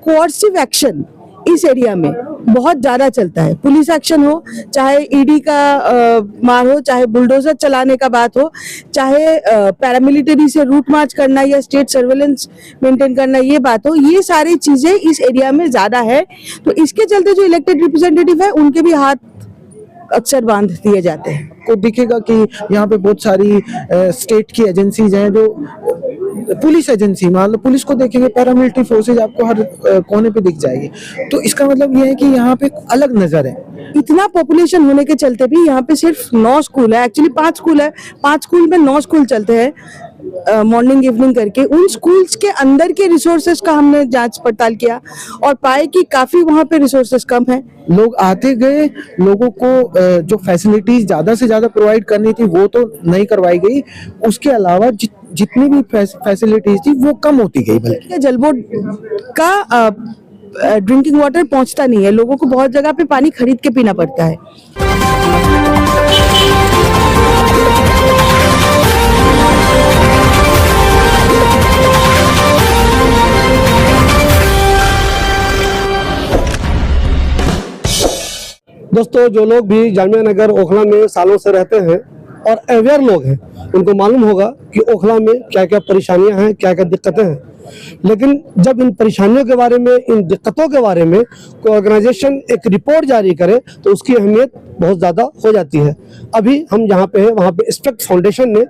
कोऑर्सिव action इस area में बहुत ज्यादा चलता है। पुलिस एक्शन हो, चाहे ईडी का मार हो, चाहे बुलडोजर चलाने का बात हो, चाहे पैरामिलिट्री से रूट मार्च करना या स्टेट सर्वेलेंस मेंटेन करना ये बात हो, ये सारी चीजें इस एरिया में ज्यादा है। तो इसके चलते जो इलेक्टेड रिप्रेजेंटेटिव है उनके भी हाथ अक्सर बांध दिए जाते हैं। को दिखेगा कि यहाँ पे बहुत सारी स्टेट की एजेंसीज हैं, जो पुलिस एजेंसी, मान लो पुलिस को देखेंगे, पैरामिलिट्री फोर्सेज आपको हर कोने पे दिख जाएगी। तो इसका मतलब ये है कि यहाँ पे अलग नजर है। इतना पॉपुलेशन होने के चलते भी यहाँ पे सिर्फ 9 स्कूल है, एक्चुअली 5 स्कूल है, 5 स्कूल में 9 स्कूल चलते हैं मॉर्निंग इवनिंग करके। उन स्कूल्स के अंदर के रिसोर्सेज का हमने जांच पड़ताल किया और पाए कि काफी वहाँ पे रिसोर्सेज कम है। लोग आते गए, लोगों को जो फैसिलिटीज ज्यादा से ज्यादा प्रोवाइड करनी थी वो तो नहीं करवाई गई, उसके अलावा जितनी भी फैसिलिटीज थी वो कम होती गई। बल्कि जल बोर्ड का ड्रिंकिंग वाटर पहुंचता नहीं है, लोगों को बहुत जगह पे पानी खरीद के पीना पड़ता है। दोस्तों, जो लोग भी जामिया नगर ओखला में सालों से रहते हैं और अवेयर लोग हैं, उनको मालूम होगा कि ओखला में क्या क्या परेशानियां हैं, क्या क्या दिक्कतें हैं। लेकिन जब इन परेशानियों के बारे में, इन दिक्कतों के बारे में कोई ऑर्गेनाइजेशन एक रिपोर्ट जारी करे तो उसकी अहमियत बहुत ज़्यादा हो जाती है। अभी हम जहाँ पे हैं, वहाँ पे स्पेक्ट फाउंडेशन ने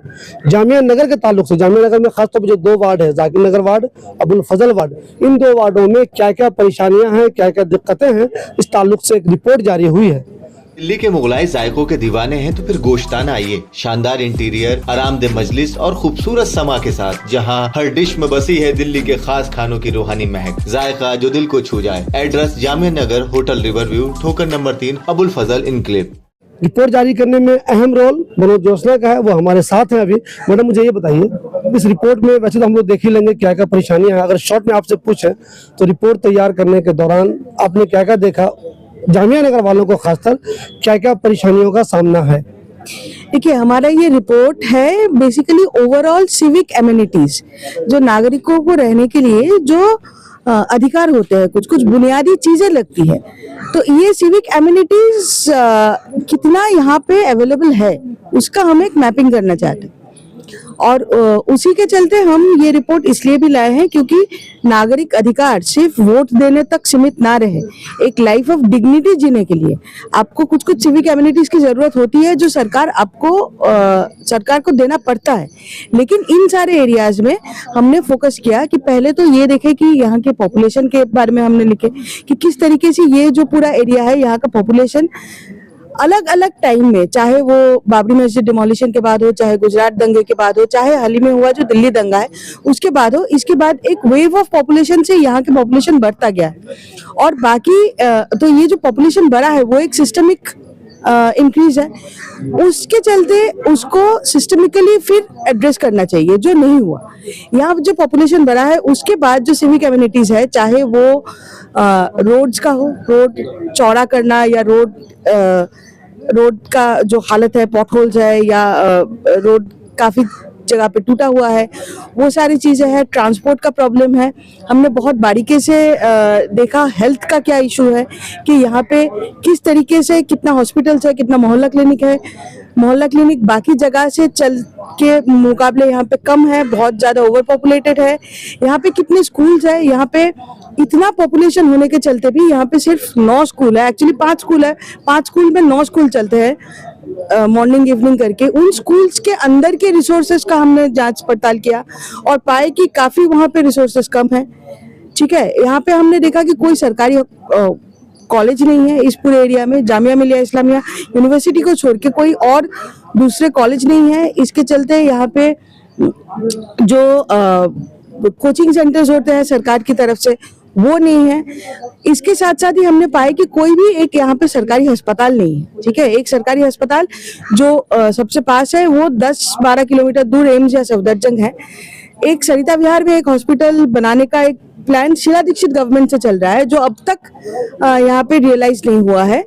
जामिया नगर के ताल्लुक से, जामिया नगर में खासतौर पर जो 2 वार्ड है, जाकिर नगर वार्ड, अबुल फजल वार्ड, इन 2 वार्डों में क्या क्या परेशानियां हैं, क्या क्या दिक्कतें हैं, इस ताल्लुक से एक रिपोर्ट जारी हुई है। दिल्ली के मुगलाई जायकों के दीवाने हैं तो फिर गोश्ताना आइए। शानदार इंटीरियर, आरामदेह मजलिस और खूबसूरत समा के साथ, जहां हर डिश में बसी है दिल्ली के खास खानों की रूहानी महक, जायका जो दिल को छू जाए। Address Jamia Nagar, hotel river view, ठोकर नंबर 3, अबुल फजल इनक्लेव। रिपोर्ट जारी करने में अहम रोल मनोज जोशना का है, वो हमारे साथ हैं अभी। मैडम, मुझे ये बताइए, इस रिपोर्ट में वैसे तो हम लोग देख ही लेंगे क्या क्या परेशानियां हैं, अगर शॉर्ट में आपसे पूछे तो रिपोर्ट तैयार करने के दौरान आपने क्या क्या देखा, जामिया नगर वालों को खासकर क्या क्या परेशानियों का सामना है? देखिए, हमारा ये रिपोर्ट है बेसिकली ओवरऑल सिविक एमिनिटीज, जो नागरिकों को रहने के लिए जो अधिकार होते हैं, कुछ कुछ बुनियादी चीजें लगती है, तो ये सिविक एमिनिटीज कितना यहाँ पे अवेलेबल है उसका हम एक मैपिंग करना चाहते हैं। और उसी के चलते हम ये रिपोर्ट इसलिए भी लाए हैं क्योंकि नागरिक अधिकार सिर्फ वोट देने तक सीमित ना रहे, एक लाइफ ऑफ डिग्निटी जीने के लिए आपको कुछ कुछ सिविक एमिनिटीज की जरूरत होती है जो सरकार को देना पड़ता है। लेकिन इन सारे एरियाज में हमने फोकस किया कि पहले तो ये देखे कि यहाँ के पॉपुलेशन के बारे में हमने लिखे कि किस तरीके से ये जो पूरा एरिया है, यहाँ का पॉपुलेशन अलग अलग टाइम में, चाहे वो बाबरी मस्जिद डिमोलिशन के बाद हो, चाहे गुजरात दंगे के बाद हो, चाहे हाल ही में हुआ जो दिल्ली दंगा है उसके बाद हो, इसके बाद एक वेव ऑफ पॉपुलेशन से यहाँ के पॉपुलेशन बढ़ता गया है। और बाकी तो ये जो पॉपुलेशन बढ़ा है वो एक सिस्टमिक इंक्रीज है, उसके चलते उसको सिस्टमिकली फिर एड्रेस करना चाहिए, जो नहीं हुआ। यहाँ जो पॉपुलेशन बढ़ा है उसके बाद जो सिविक एमिनिटीज है, चाहे वो रोड्स का हो, रोड चौड़ा करना या रोड का जो हालत है, पॉट होल्स है या रोड काफी जगह पे टूटा हुआ है, वो सारी चीजें हैं। ट्रांसपोर्ट का प्रॉब्लम है, हमने बहुत बारीकी से देखा। हेल्थ का क्या इशू है कि यहाँ पे किस तरीके से, कितना हॉस्पिटल्स है, कितना मोहल्ला क्लिनिक है। मोहल्ला क्लिनिक बाकी जगह से चल के मुकाबले यहाँ पे कम है, बहुत ज्यादा ओवर पॉपुलेटेड है। यहाँ पे कितने स्कूल्स है, यहाँ पे इतना पॉपुलेशन होने के चलते भी यहाँ पे सिर्फ 9 स्कूल है, एक्चुअली 5 स्कूल है, 5 स्कूल में 9 स्कूल चलते हैं मॉर्निंग इवनिंग करके। उन स्कूल्स के अंदर के रिसोर्सेज का हमने जांच पड़ताल किया और पाए कि काफी वहाँ पे रिसोर्सेज कम है। ठीक है, यहाँ पे हमने देखा कि कोई सरकारी कॉलेज नहीं है इस पूरे एरिया में, जामिया मिलिया इस्लामिया यूनिवर्सिटी को छोड़ के कोई और दूसरे कॉलेज नहीं है। इसके चलते यहाँ पे जो कोचिंग सेंटर्स होते हैं सरकार की तरफ से वो नहीं है। इसके साथ साथ ही हमने पाया कि कोई भी एक यहाँ पे सरकारी अस्पताल नहीं है। ठीक है, एक सरकारी अस्पताल जो सबसे पास है वो 10-12 किलोमीटर दूर एम्स या सफदरजंग है। एक सरिता विहार में एक हॉस्पिटल बनाने का एक प्लान शीला दीक्षित गवर्नमेंट से चल रहा है, जो अब तक यहाँ पे रियलाइज नहीं हुआ है।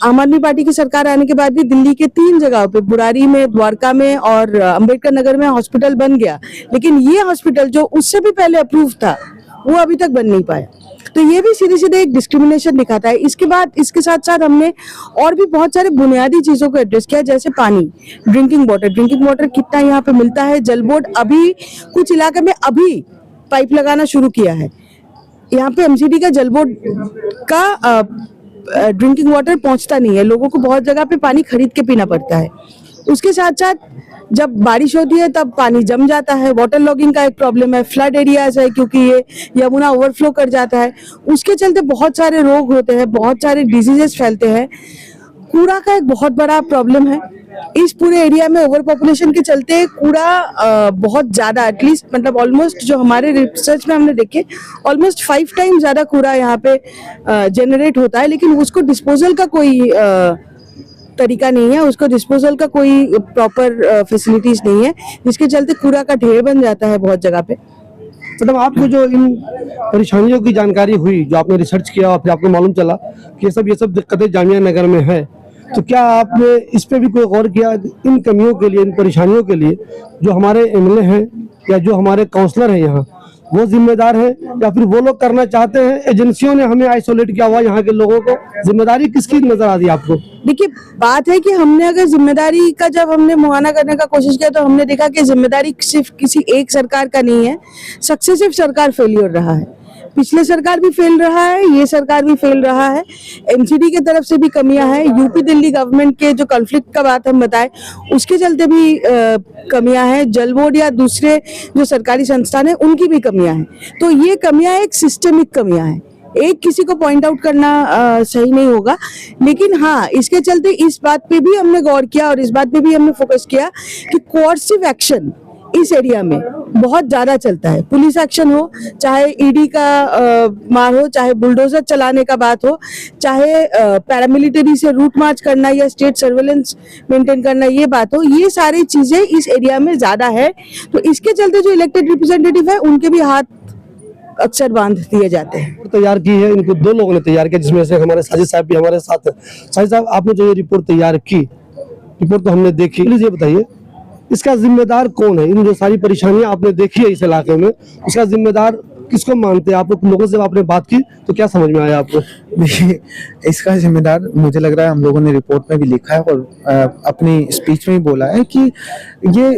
आम आदमी पार्टी की सरकार आने के बाद भी दिल्ली के 3 जगहों पे, बुरारी में, द्वारका में और अंबेडकर नगर में हॉस्पिटल बन गया, लेकिन ये हॉस्पिटल जो उससे भी पहले अप्रूव था वो अभी तक बन नहीं पाया। तो ये भी सीधे सीधे एक डिस्क्रिमिनेशन दिखाता है। इसके बाद इसके साथ साथ हमने और भी बहुत सारे बुनियादी चीजों को एड्रेस किया, जैसे पानी, ड्रिंकिंग वाटर कितना यहाँ पे मिलता है। जल बोर्ड अभी कुछ इलाके में अभी पाइप लगाना शुरू किया है। यहाँ पे एमसीडी का जल बोर्ड का ड्रिंकिंग वाटर पहुंचता नहीं है, लोगों को बहुत जगह पे पानी खरीद के पीना पड़ता है। उसके साथ साथ जब बारिश होती है तब पानी जम जाता है, वाटर लॉगिंग का एक प्रॉब्लम है, फ्लड एरियाज है क्योंकि ये यमुना ओवरफ्लो कर जाता है, उसके चलते बहुत सारे रोग होते हैं, बहुत सारे डिजीजेस फैलते हैं। कूड़ा का एक बहुत बड़ा प्रॉब्लम है इस पूरे एरिया में। ओवर पॉपुलेशन के चलते कूड़ा बहुत ज्यादा, एटलीस्ट मतलब ऑलमोस्ट जो हमारे रिसर्च में हमने देखे ऑलमोस्ट 5 टाइम ज्यादा कूड़ा यहाँ पे जनरेट होता है, लेकिन उसको डिस्पोजल का कोई तरीका नहीं है, उसको डिस्पोजल का कोई प्रॉपर फैसिलिटीज नहीं है, जिसके चलते कूड़ा का ढेर बन जाता है बहुत जगह पे। मतलब आपको जो इन परेशानियों की जानकारी हुई, जो आपने रिसर्च किया और फिर आपको मालूम चला कि ये सब दिक्कतें जामिया नगर में है, तो क्या आपने इस पे भी कोई गौर किया इन कमियों के लिए, इन परेशानियों के लिए जो हमारे एमएलए हैं या जो हमारे काउंसलर हैं यहाँ वो जिम्मेदार है, या फिर वो लोग करना चाहते हैं, एजेंसियों ने हमें आइसोलेट किया हुआ यहाँ के लोगों को? जिम्मेदारी किसकी नजर आती है आपको? देखिए, बात है कि हमने अगर जिम्मेदारी का जब हमने मुआयना करने का कोशिश किया तो हमने देखा कि जिम्मेदारी सिर्फ किसी एक सरकार का नहीं है, सक्सेसिव सरकार फेलियर रहा है। पिछले सरकार भी फेल रहा है, ये सरकार भी फेल रहा है, एमसीडी की तरफ से भी कमियां हैं, यूपी दिल्ली गवर्नमेंट के जो कॉन्फ्लिक्ट का बात हम बताएं उसके चलते भी कमियां हैं, जल बोर्ड या दूसरे जो सरकारी संस्थान है उनकी भी कमियां हैं। तो ये कमियां एक सिस्टमिक कमियां हैं, एक किसी को पॉइंट आउट करना सही नहीं होगा। लेकिन हाँ, इसके चलते इस बात पे भी हमने गौर किया और इस बात पे भी हमने फोकस किया कि कोऑर्सिव एक्शन इस एरिया में बहुत ज्यादा चलता है। पुलिस एक्शन हो, चाहे ईडी का मार हो, चाहे बुलडोजर चलाने का बात हो, चाहे पैरामिलिट्री से रूट मार्च करना या स्टेट सर्वेलेंस मेंटेन करना ये बात हो, ये सारी चीजें इस एरिया में ज्यादा है। तो इसके चलते जो इलेक्टेड रिप्रेजेंटेटिव है उनके भी हाथ अक्सर बांध दिए जाते हैं। तैयार की है, इनको 2 लोगों ने तैयार किया, जिसमें से हमारे साजिद साहब भी हमारे साथ है। साजिद साहब, आपने जो ये रिपोर्ट तैयार की, रिपोर्ट तो हमने देखी, प्लीज ये बताइए इसका जिम्मेदार कौन है? इन जो सारी परेशानियां आपने देखी है इस इलाके में, उसका जिम्मेदार किसको मानते हैं आप लोग? लोगों से आपने बात की तो क्या समझ में आया आपको? देखिए, इसका जिम्मेदार मुझे लग रहा है हम लोगों ने रिपोर्ट में भी लिखा है और अपनी स्पीच में भी बोला है कि ये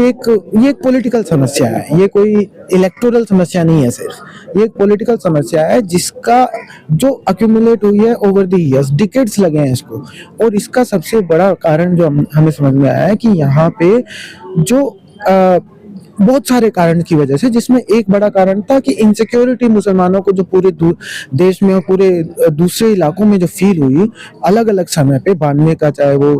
एक पॉलिटिकल समस्या है, ये कोई इलेक्टोरल समस्या नहीं है, सिर्फ ये एक पॉलिटिकल समस्या है जिसका जो अक्यूमुलेट हुई है ओवर द ईयर्स, डिकेड्स लगे हैं इसको। और इसका सबसे बड़ा कारण जो हमें समझ में आया है कि यहाँ पे जो बहुत सारे कारण की वजह से, जिसमें एक बड़ा कारण था कि इनसिक्योरिटी मुसलमानों को जो पूरे देश में और पूरे दूसरे इलाकों में जो फील हुई अलग अलग समय पे, 92 का चाहे वो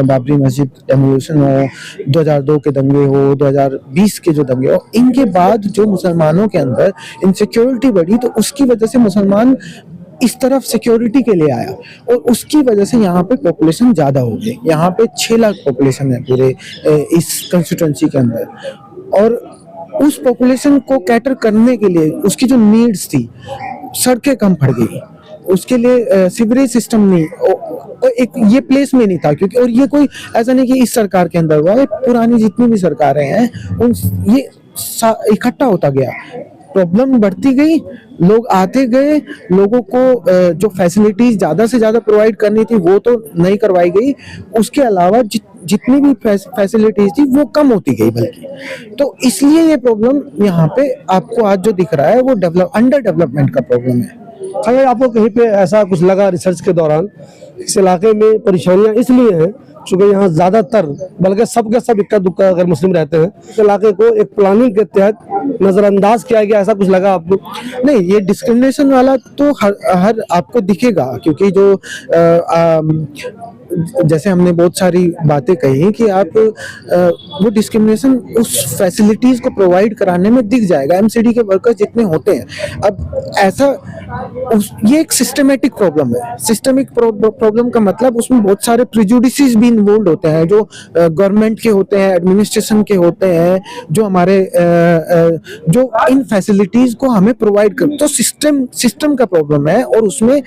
बाबरी मस्जिद डेमोलिशन हो, 2002 के दंगे हो, 2020 के जो दंगे हो, इनके बाद जो मुसलमानों के अंदर इनसिक्योरिटी बढ़ी तो उसकी वजह से मुसलमान इस तरफ सिक्योरिटी के लिए आया और उसकी वजह से यहाँ पे पॉपुलेशन ज्यादा हो गई। यहाँ पे 6 लाख पॉपुलेशन है पूरे इस कंस्टिट्यूएंसी के अंदर, और उस पॉपुलेशन को कैटर करने के लिए उसकी जो नीड्स थी, सड़कें कम पड़ गई, उसके लिए सीवरेज सिस्टम नहीं, एक ये प्लेस में नहीं था, क्योंकि और ये कोई ऐसा नहीं कि इस सरकार के अंदर हुआ है, पुरानी जितनी भी सरकारें हैं उन ये इकट्ठा होता गया, प्रॉब्लम बढ़ती गई, लोग आते गए, लोगों को जो फैसिलिटीज ज्यादा से ज्यादा प्रोवाइड करनी थी वो तो नहीं करवाई गई, उसके अलावा जितनी भी फैसिलिटीज थी वो कम होती गई बल्कि। तो इसलिए ये प्रॉब्लम यहाँ पे आपको आज जो दिख रहा है वो अंडर डेवलपमेंट का प्रॉब्लम है। अगर आपको कहीं पे ऐसा कुछ लगा रिसर्च के दौरान इस इलाके में परेशानियां इसलिए हैं क्योंकि यहाँ ज्यादातर बल्कि सब के सब इक्का दुक्का अगर मुस्लिम रहते हैं, इस इलाके को एक प्लानिंग के तहत नजरअंदाज किया गया, ऐसा कुछ लगा आपको? नहीं, ये डिस्क्रिमिनेशन वाला तो हर आपको दिखेगा, क्योंकि जो जैसे हमने बहुत सारी बातें कही कि आप वो डिस्क्रिमिनेशन उस फैसिलिटीज को प्रोवाइड कराने में दिख जाएगा। एमसीडी के वर्कर्स जितने होते हैं, अब ऐसा ये एक सिस्टमेटिक प्रॉब्लम है। सिस्टमिक प्रॉब्लम का मतलब उसमें बहुत सारे प्रिजुडिसेस भी इन्वॉल्व होते हैं, जो गवर्नमेंट के होते हैं, एडमिनिस्ट्रेशन के होते हैं, जो हमारे जो इन फैसिलिटीज को हमें प्रोवाइड कर, तो सिस्टम का प्रॉब्लम है और उसमें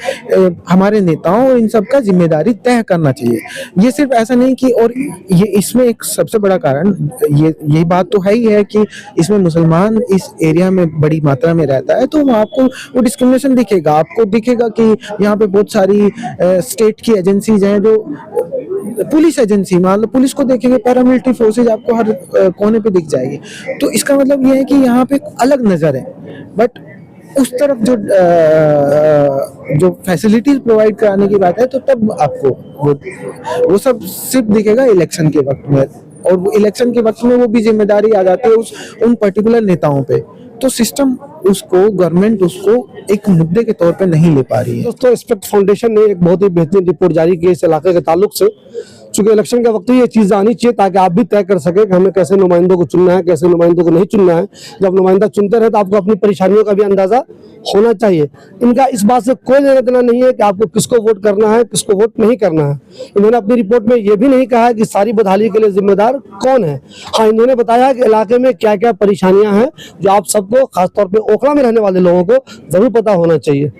हमारे नेताओं और इन सब का जिम्मेदारी तय करना चाहिए। ये सिर्फ ऐसा नहीं कि, और ये इसमें एक सबसे बड़ा कारण यही बात तो है ही है कि इसमें मुसलमान इस एरिया में बड़ी मात्रा में रहता है, तो आपको वो डिस्क्रिमिनेशन दिखेगा। आपको दिखेगा कि यहाँ पे बहुत सारी स्टेट की एजेंसीज हैं, जो पुलिस एजेंसी, मान लो पुलिस को देखेंगे, पैरामिलिट्री फोर्सेज आपको हर कोने पे दिख जाएगी। तो इसका मतलब ये है कि यहाँ पे अलग नजर है। बट उस तरफ जो फैसिलिटीज प्रोवाइड कराने की बात है, तो तब आपको वो सब सिर्फ दिखेगा इलेक्शन के वक्त में, और इलेक्शन के वक्त में वो भी जिम्मेदारी आ जाती है उन पर्टिकुलर नेताओं पे। तो सिस्टम उसको, गवर्नमेंट उसको एक मुद्दे के तौर पे नहीं ले पा रही है। दोस्तों, एस्पेक्ट फाउंडेशन ने एक बहुत ही बेहतरीन रिपोर्ट जारी की इस इलाके के ताल्लुक से। चूंकि इलेक्शन के वक्त ये चीज़ आनी चाहिए ताकि आप भी तय कर सकें कि हमें कैसे नुमाइंदों को चुनना है, कैसे नुमाइंदों को नहीं चुनना है। जब नुमाइंदा चुनते रहे तो आपको अपनी परेशानियों का भी अंदाजा होना चाहिए। इनका इस बात से कोई लेना देना नहीं है कि आपको किसको वोट करना है, किसको वोट नहीं करना है। इन्होंने अपनी रिपोर्ट में ये भी नहीं कहा है कि सारी बदहाली के लिए जिम्मेदार कौन है। हाँ, इन्होंने बताया कि इलाके में क्या क्या परेशानियां हैं, जो आप सबको, खासतौर पर ओखला में रहने वाले लोगों को जरूर पता होना चाहिए।